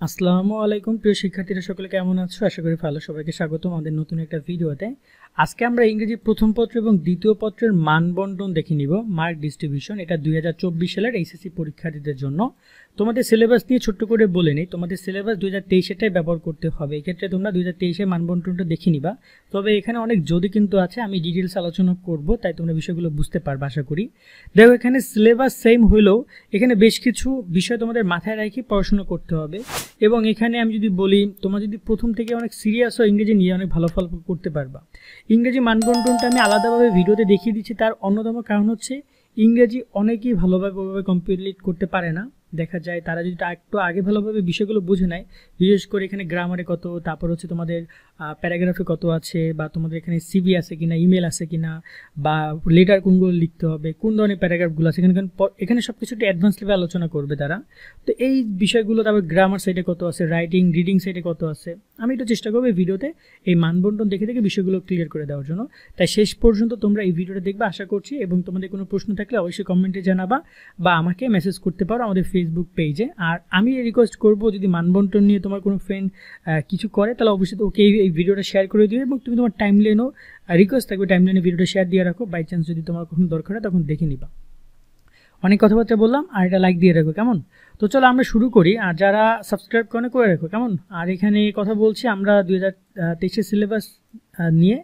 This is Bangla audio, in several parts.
আসসালামু আলাইকুম প্রিয় শিক্ষার্থীরা, সকলে কেমন আছো? আশা করি ভালো। সবাইকে স্বাগত আমাদের নতুন একটা ভিডিওতে। আজকে আমরা ইংরেজি প্রথম পত্র এবং দ্বিতীয় পত্রের মান বন্টন দেখে নিব, মার্ক ডিস্ট্রিবিউশন। এটা 2024 সালের এইচএসসি পরীক্ষার্থীদের জন্য। তোমাদের সিলেবাস নিয়ে ছোট্ট করে বলে নিই, তোমাদের সিলেবাস 2023-টাই ব্যবহার করতে হবে। এক্ষেত্রে তোমরা 2023-এর মান বন্টনটা দেখে নিবা। তবে এখানে অনেক যদি কিন্তু আছে, আমি ডিটেলস আলোচনা করব, তাই তোমরা বিষয়গুলো বুঝতে পারবে আশা করি। দেখো, এখানে সিলেবাস সেম হলেও এখানে বেশ কিছু বিষয় তোমাদের মাথায় রেখে পড়াশোনা করতে হবে। এবং এখানে আমি যদি বলি, তোমরা যদি প্রথম থেকে অনেক সিরিয়াস হয় ইংরেজি নিয়ে, অনেক ভালো ফল করতে পারবা। ইংরেজি মানবন্টনটা আমি আলাদাভাবে ভিডিওতে দেখিয়ে দিচ্ছি। তার অন্যতম কারণ হচ্ছে ইংরেজি অনেকেই ভালোভাবে কমপ্লিট করতে পারে না। দেখা যায় তারা যদি একটু আগে ভালোভাবে বিষয়গুলো বুঝে নেয়, বিশেষ করে এখানে গ্রামারে কত, তারপর হচ্ছে তোমাদের প্যারাগ্রাফে কত আছে, বা তোমাদের এখানে সিভি আছে কিনা, ইমেল আছে কিনা, বা লেটার কোনগুলো লিখতে হবে, কোন ধরনের প্যারাগ্রাফগুলো আছে, এখানে সব কিছু একটু অ্যাডভান্স লেভেলে আলোচনা করবে তারা। তো এই বিষয়গুলো, তারপর গ্রামার সাইডে কত আছে, রাইটিং রিডিং সাইডে কত আছে, আমি একটু চেষ্টা করবো এই ভিডিওতে এই মানবন্টন দেখে দেখে বিষয়গুলো ক্লিয়ার করে দেওয়ার জন্য। তাই শেষ পর্যন্ত তোমরা এই ভিডিওটা দেখবে আশা করছি। এবং তোমাদের কোনো প্রশ্ন থাকলে অবশ্যই কমেন্টে জানাবা, বা আমাকে মেসেজ করতে পারো আমাদের ফেসবুক পেজে। আর আমি রিকোয়েস্ট করবো, যদি মানবন্টন নিয়ে তোমার কোনো ফ্রেন্ড কিছু করে, তাহলে অবশ্যই ওকে এই ভিডিওটা শেয়ার করে দিও। এবং তুমি তোমার টাইমলাইনও রিকোয়েস্ট থাকবে, টাইমলাইনে ভিডিওটা শেয়ার দিয়ে রাখো। বাই চান্স যদি তোমার কখনো দরকার হয় তখন দেখে নিবা। অনেক কথাবার্তা বললাম, আর এটা লাইক দিয়ে রাখো, কেমন? তো চলো আমরা শুরু করি। আর যারা সাবস্ক্রাইব করে রাখো, কেমন? আর এখানে কথা বলছি আমরা 2023-এর সিলেবাস নিয়ে।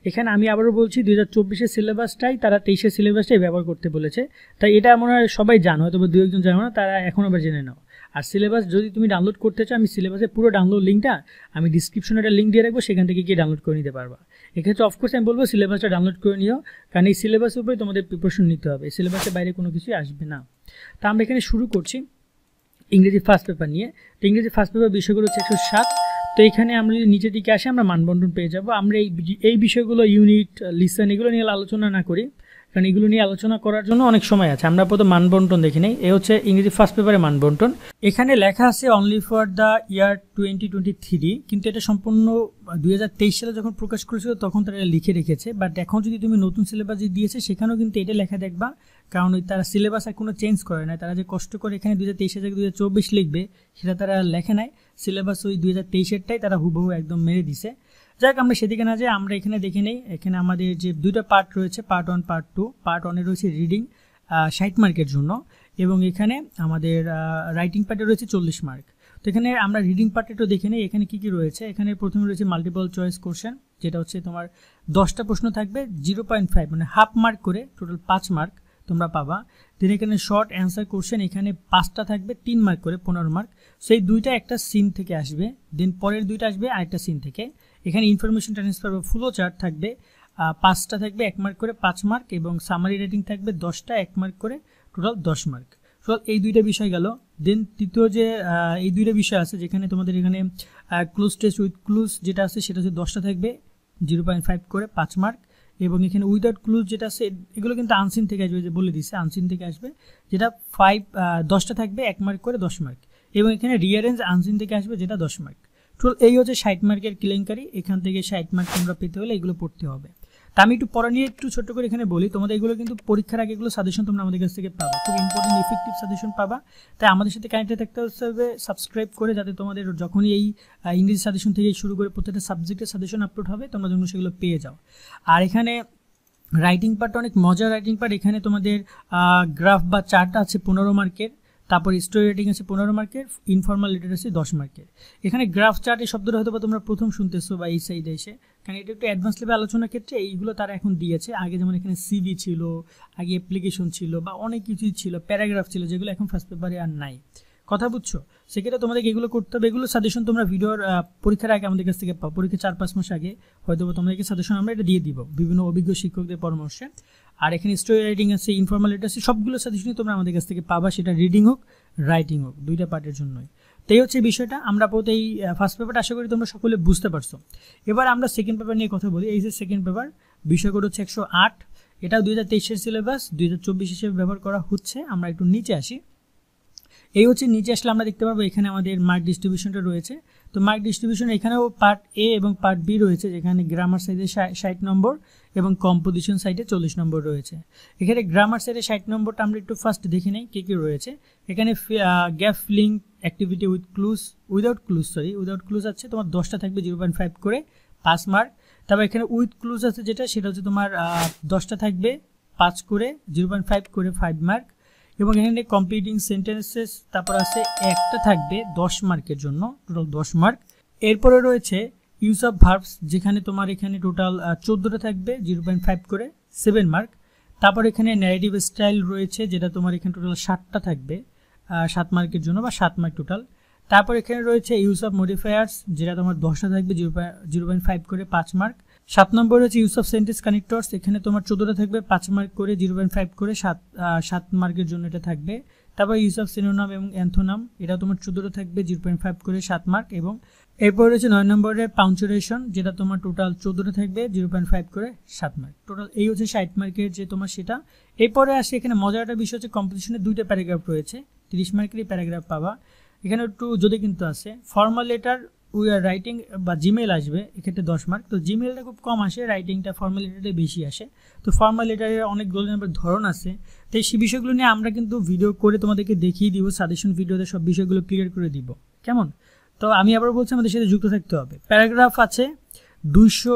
এখানে আমি আবারও বলছি, 2024-এর সিলেবাসটাই তারা 23-এর সিলেবাসটাই ব্যবহার করতে বলেছে। তাই এটা মনে হয় সবাই জানো, হয়তো দু একজন জানো না, তারা এখন আবার জেনে নাও। আর সিলেবাস যদি তুমি ডাউনলোড করতে চাও, আমি সিলেবাসের পুরো ডাউনলোড লিঙ্কটা আমি ডিসক্রিপশনে একটা লিঙ্ক দিয়ে রাখবো, সেখান থেকে গিয়ে ডাউনলোড করে নিতে পারবা। এক্ষেত্রে অফকোর্স আমি বলবো সিলেবাসটা ডাউনলোড করে নিও, কারণ এই সিলেবাসের উপরে তোমাদের প্রিপারেশন নিতে হবে। এই সিলেবাসের বাইরে কোনো কিছুই আসবে না। তা আমরা এখানে শুরু করছি ইংরেজি ফার্স্ট পেপার নিয়ে। তো ইংরেজি ফার্স্ট পেপার বিষয়গুলো হচ্ছে 107। তো এখানে আমরা যদি নিচের দিকে আসি, আমরা মানবন্টন পেয়ে যাবো। আমরা এই বিষয়গুলো, ইউনিট, লিসন, এগুলো নিয়ে আলোচনা না করি, কারণ এগুলো নিয়ে আলোচনা করার জন্য অনেক সময় আছে। আমরা প্রথম মানবন্টন দেখি নেই। এ হচ্ছে ইংরেজি ফার্স্ট পেপারে মানবন্টন। এখানে লেখা আছে অনলি ফর দ্য ইয়ার 2023, কিন্তু এটা সম্পূর্ণ 2023 সালে যখন প্রকাশ করেছিল তখন তারা লিখে রেখেছে। বাট এখন যদি তুমি নতুন সিলেবাস দিয়েছে, সেখানেও কিন্তু এটা লেখা দেখবা, কারণ তারা সিলেবাস আর কোনো চেঞ্জ করে না। তারা যে কষ্ট করে এখানে 2023 থেকে 2024 লিখবে, সেটা তারা লেখে নাই। সিলেবাস ওই 2023-এরটাই তারা হুবহু একদম মেরে দিছে। যাক, আমরা সেদিকে না যাই, আমরা এখানে দেখে নেই। এখানে আমাদের যে দুইটা পার্ট রয়েছে, পার্ট 1 পার্ট 2। পার্ট 1-এ রয়েছে রিডিং 60 মার্কের জন্য, এবং এখানে আমাদের রাইটিং পার্টে রয়েছে 40 মার্ক। তো এখানে আমরা রিডিং পার্টে একটু দেখে নেই এখানে কী কী রয়েছে। এখানে প্রথমে রয়েছে মাল্টিপল চয়েস কোশ্চেন, যেটা হচ্ছে তোমার 10টা প্রশ্ন থাকবে, 0.5 মানে হাফ মার্ক করে, টোটাল 5 মার্ক তোমরা পাবা। দেন এখানে শর্ট অ্যান্সার কোশ্চেন, এখানে 5টা থাকবে, 3 মার্ক করে, 15 মার্ক। সেই দুইটা একটা সিন থেকে আসবে। দেন পরের দুইটা আসবে আরেকটা সিন থেকে। এখানে ইনফরমেশন ট্রান্সফার বা ফ্লো চার্ট থাকবে, 5টা থাকবে, 1 মার্ক করে, 5 মার্ক। এবং সামারি রেটিং থাকবে 10টা, 1 মার্ক করে, টোটাল 10 মার্ক। টোটাল এই দুইটা বিষয় গেল। দেন তৃতীয় যে এই দুইটা বিষয় আছে, যেখানে তোমাদের এখানে ক্লুজ টেস্ট উইথ ক্লুজ যেটা আছে, সেটা হচ্ছে 10টা থাকবে, 0.5 করে, 5 মার্ক। এবং এখানে উইদাউট ক্লুজ যেটা আছে, এগুলো কিন্তু আনসিন থেকে আসবে, যে বলে দিচ্ছে আনসিন থেকে আসবে, যেটা 10টা থাকবে, 1 মার্ক করে, 10 মার্ক। এবং এখানে রিয়ারেঞ্জ আনসিন থেকে আসবে, যেটা 10 মার্ক। টোটাল এই হচ্ছে 60 মার্কের কেলেঙ্কারি। এখান থেকে 60 মার্ক তোমরা পেতে হলে এগুলো পড়তে হবে। তা আমি একটু পড়া নিয়ে একটু ছোট্ট করে এখানে বলি, তোমাদের এগুলো কিন্তু পরীক্ষার আগে এগুলো সাজেশন তোমরা আমাদের কাছ থেকে পাবা, খুব ইম্পর্টেন্ট ইফেক্টিভ সাজেশন পাবা। তাই আমাদের সাথে কানেক্টেড থাকতে হবে, সাবস্ক্রাইব করে, যাতে তোমাদের যখনই এই ইংরেজি সাজেশন থেকে শুরু করে প্রত্যেকটা সাবজেক্টের সাজেশন আপলোড হবে, তোমরা যেন সেগুলো পেয়ে যাও। আর এখানে রাইটিং পার্টটা অনেক মজার রাইটিং পার্ট। এখানে তোমাদের গ্রাফ বা চার্ট আছে 15 মার্কের, তারপর স্টোরি রাইটিং আছে 15 মার্কের, ইনফর্মাল লিটারেসি 10 মার্কের। এখানে গ্রাফ চার্ট এই শব্দটা হয়তো তোমরা প্রথম শুনতেছো বা এই সাইডে এসে, কারণ এটা একটু অ্যাডভান্স লেভেল আলোচনার ক্ষেত্রে এইগুলো তারা এখন দিয়েছে। আগে যেমন এখানে সিভি ছিল, আগে অ্যাপ্লিকেশন ছিল, বা অনেক কিছুই ছিল, প্যারাগ্রাফ ছিল, যেগুলো এখন ফার্স্ট পেপারে আর নাই। কথা বুঝছো? সেক্ষেত্রে তোমাদেরকে এগুলো করতে হবে। এগুলো সাজেশন তোমরা ভিডিওর পরীক্ষার আগে আমাদের কাছ থেকে পাও, পরীক্ষা 4-5 মাস আগে হয়তো তোমাদেরকে সাজেশন আমরা এটা দিয়ে দিব বিভিন্ন অভিজ্ঞ শিক্ষকদের পরামর্শে। আর এখানে স্টোরি রাইটিং আছে, ইনফর্মাল লিটারেসি, সবগুলো সাজেশনই তোমরা আমাদের কাছ থেকে পাবা, সেটা রিডিং হোক রাইটিং হোক, দুইটা পার্টের জন্যই। তাই হচ্ছে বিষয়টা। আমরা প্রথমে এই ফার্স্ট পেপারটা আশা করি তোমরা সকলে বুঝতে পারছো। এবার আমরা সেকেন্ড পেপার নিয়ে কথা বলি। এই যে সেকেন্ড পেপার, বিষয় কোড হচ্ছে 108। এটাও 2023-এর সিলেবাস 2024 হিসেবে ব্যবহার করা হচ্ছে। আমরা একটু নিচে আসি। এই হচ্ছে নিচে আসলে আমরা দেখতে পাবো এখানে আমাদের মার্ক ডিস্ট্রিবিউশনটা রয়েছে। তো মার্ক ডিস্ট্রিবিউশন এখানেও পার্ট এ এবং পার্ট বি রয়েছে, যেখানে গ্রামার সাইডে 60 নম্বর এবং কম্পোজিশন সাইডে 40 নম্বর রয়েছে। এখানে গ্রামার সাইডে 60 নম্বরটা আমরা একটু ফার্স্ট দেখে নেই কী কী রয়েছে। এখানে gap filling activity without clues আছে তোমার 10টা থাকবে 0.5 করে 5 মার্ক। তারপর এখানে উইথ ক্লুজ আছে যেটা সেটা হচ্ছে তোমার 10টা থাকবে 5 করে 0.5 করে 5 মার্ক। এবং এখানে কমপ্লিটিং সেন্টেন্সেস তারপর আছে একটা থাকবে 10 মার্কের জন্য, টোটাল 10 মার্ক। এরপরে রয়েছে ইউজ অফ ভার্বস, যেখানে তোমার এখানে টোটাল 14টা থাকবে 0.5 করে 7 মার্ক। তারপর এখানে ন্যারেটিভ স্টাইল রয়েছে, যেটা তোমার এখানে টোটাল 7টা থাকবে 7 মার্কের জন্য বা 7 মার্ক টোটাল। তারপর এখানে রয়েছে ইউজ অফ মডিফায়ার্স, যেটা তোমার 10টা থাকবে 0.5 করে 5 মার্ক। 7 নম্বর রয়েছে ইউজ অফ সেন্টেন্স কানেক্টরস, এখানে তোমার 14টা থাকবে 5 মার্ক করে 0.5 করে 7 মার্কের জন্য এটা থাকবে। তারপর ইউজ অফ সিনোনাম এবং অ্যান্থোনাম, এটা তোমার 14টা থাকবে 0.5 করে 7 মার্ক। এবং এরপর রয়েছে 9 নম্বরের পাংচুয়েশন, যেটা তোমার টোটাল 14টা থাকবে 0.5 করে 7 মার্ক। টোটাল এই হচ্ছে 60 মার্কের যে তোমার সেটা। এরপরে আসে এখানে মজার একটা বিষয় হচ্ছে কম্পোজিশনে 2টা প্যারাগ্রাফ রয়েছে, 30 মার্কেরই প্যারাগ্রাফ পাবা। এখানে একটু যদি কিন্তু আছে formal letter we are writing বা জিমেল আসবে, এক্ষেত্রে 10 মার্ক। তো জিমেলটা খুব কম আসে, রাইটিংটা ফর্মাল লেটারে বেশি আসে। তো ফর্মাল লেটারের অনেক গোল্ডেন নাম্বার ধরন আছে, তো সেই বিষয়গুলো নিয়ে আমরা কিন্তু ভিডিও করে তোমাদেরকে দেখিয়ে দিব, সাজেশন ভিডিওতে সব বিষয়গুলো ক্লিয়ার করে দিব, কেমন? তো আমি আবার বলছি আমাদের সাথে যুক্ত থাকতে হবে। প্যারাগ্রাফ আছে 200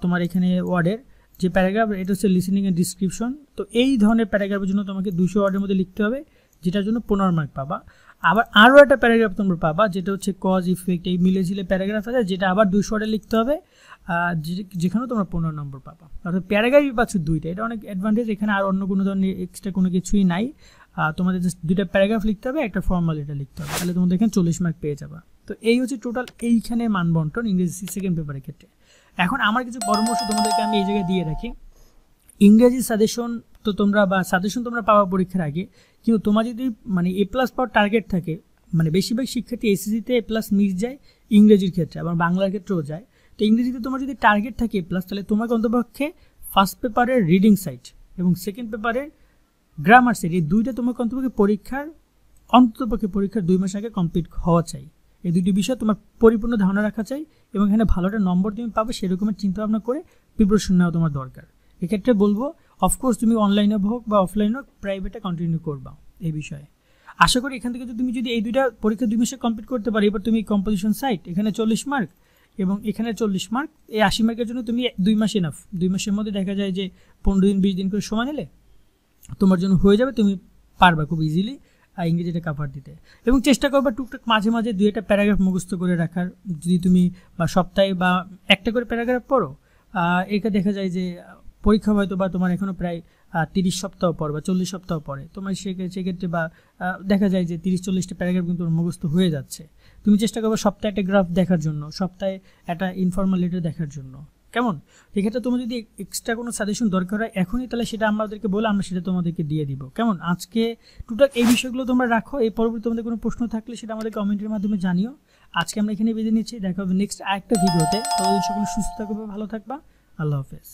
তোমার এখানে ওয়ার্ডের যে প্যারাগ্রাফ, এটা হচ্ছে লিসেনিং এন্ড ডিসক্রিপশন। তো এই ধরনের প্যারাগ্রাফের জন্য তোমাকে 200 ওয়ার্ডের মধ্যে লিখতে হবে, যেটার জন্য 15 মার্ক পাবা। আবার আরও একটা প্যারাগ্রাফ তোমরা পাবা, যেটা হচ্ছে কজ ইফেক্ট, এই মিলেঝিলে প্যারাগ্রাফ আছে, যেটা আবার 200 ওয়ার্ডে লিখতে হবে, যেখানেও তোমরা 15 নম্বর পাবা। অর্থাৎ প্যারাগ্রাফই পাচ্ছ 2টা, এটা অনেক অ্যাডভান্টেজ। এখানে আর অন্য কোনো ধরনের এক্সট্রা কোনো কিছুই নাই, তোমাদের জাস্ট 2টা প্যারাগ্রাফ লিখতে হবে, একটা ফর্মাল এটা লিখতে হবে, তাহলে তোমাদের এখানে 40 মার্ক পেয়ে যাবা। তো এই হচ্ছে টোটাল এইখানে মানবন্টন ইংরেজি সেকেন্ড পেপারের ক্ষেত্রে। এখন আমার কিছু পরামর্শ তোমাদেরকে আমি এই জায়গায় দিয়ে রাখি। ইংরেজি সাজেশন তো তোমরা পাবা পরীক্ষার আগে, কিন্তু তোমার যদি মানে A+ পাওয়ার টার্গেট থাকে, মানে বেশিরভাগ শিক্ষার্থী এসএসসিতে A+ মিস যায় ইংরেজির ক্ষেত্রে, আবার বাংলার ক্ষেত্রেও যায়। তো ইংরেজিতে তোমার যদি টার্গেট থাকে A+, তাহলে তোমাকে অন্তপক্ষে ফার্স্ট পেপারের রিডিং সাইট এবং সেকেন্ড পেপারের গ্রামার সাইট, এই 2টা তোমাকে অন্তপক্ষে পরীক্ষার 2 মাস আগে কমপ্লিট হওয়া চাই। এই 2টি বিষয় তোমার পরিপূর্ণ ধারণা রাখা চাই, এবং এখানে ভালো একটা নম্বর তুমি পাবে সেরকমের চিন্তাভাবনা করে প্রিপারেশন নেওয়া তোমার দরকার। এক্ষেত্রে বলবো অফকোর্স তুমি অনলাইনে হোক বা অফলাইনে হোক প্রাইভেটে কন্টিনিউ করবা এই বিষয়ে। আশা করি এখান থেকে তুমি যদি এই 2টা পরীক্ষা 2 মাসে কমপ্লিট করতে পারো, এবার তুমি কম্পোজিশন সাইট এখানে 40 মার্ক এবং এখানে 40 মার্ক, এই 80 মার্কের জন্য তুমি 2 মাস এনাফ। 2 মাসের মধ্যে দেখা যায় যে 15 দিন 20 দিন করে সময় নিলে তোমার জন্য হয়ে যাবে, তুমি পারবা খুব ইজিলি ইংরেজিটা কাভার দিতে। এবং চেষ্টা করবা টুকটাক মাঝে মাঝে 2-একটা প্যারাগ্রাফ মুখস্থ করে রাখার। যদি তুমি বা সপ্তাহে বা একটা করে প্যারাগ্রাফ পড়ো, এটা দেখা যায় যে পরীক্ষা হয়তো বা তোমার এখনও প্রায় 30 সপ্তাহ পর বা 40 সপ্তাহ পরে, তোমার সেক্ষেত্রে বা দেখা যায় যে 30-40টা প্যারাগ্রাফ কিন্তু মুখস্থ হয়ে যাচ্ছে। তুমি চেষ্টা করবে সপ্তাহে একটা গ্রাফ দেখার জন্য, সপ্তাহে একটা ইনফর্মাল লেটার দেখার জন্য, কেমন? এক্ষেত্রে তোমার যদি এক্সট্রা কোনো সাজেশন দরকার হয় এখনই, তাহলে সেটা আমাদেরকে বলে আমরা সেটা তোমাদেরকে দিয়ে দিব, কেমন? আজকে টোটাল এই বিষয়গুলো তোমরা রাখো, এই পরবর্তী তোমাদের কোনো প্রশ্ন থাকলে সেটা আমাদের কমেন্টের মাধ্যমে জানিও। আজকে আমরা এখানে বেঁধে নিচ্ছি, দেখা হবে নেক্সট আরেকটা ভিডিওতে। ততদিন সকলে সুস্থ থাকবে, ভালো থাকবা, আল্লাহ হাফেজ।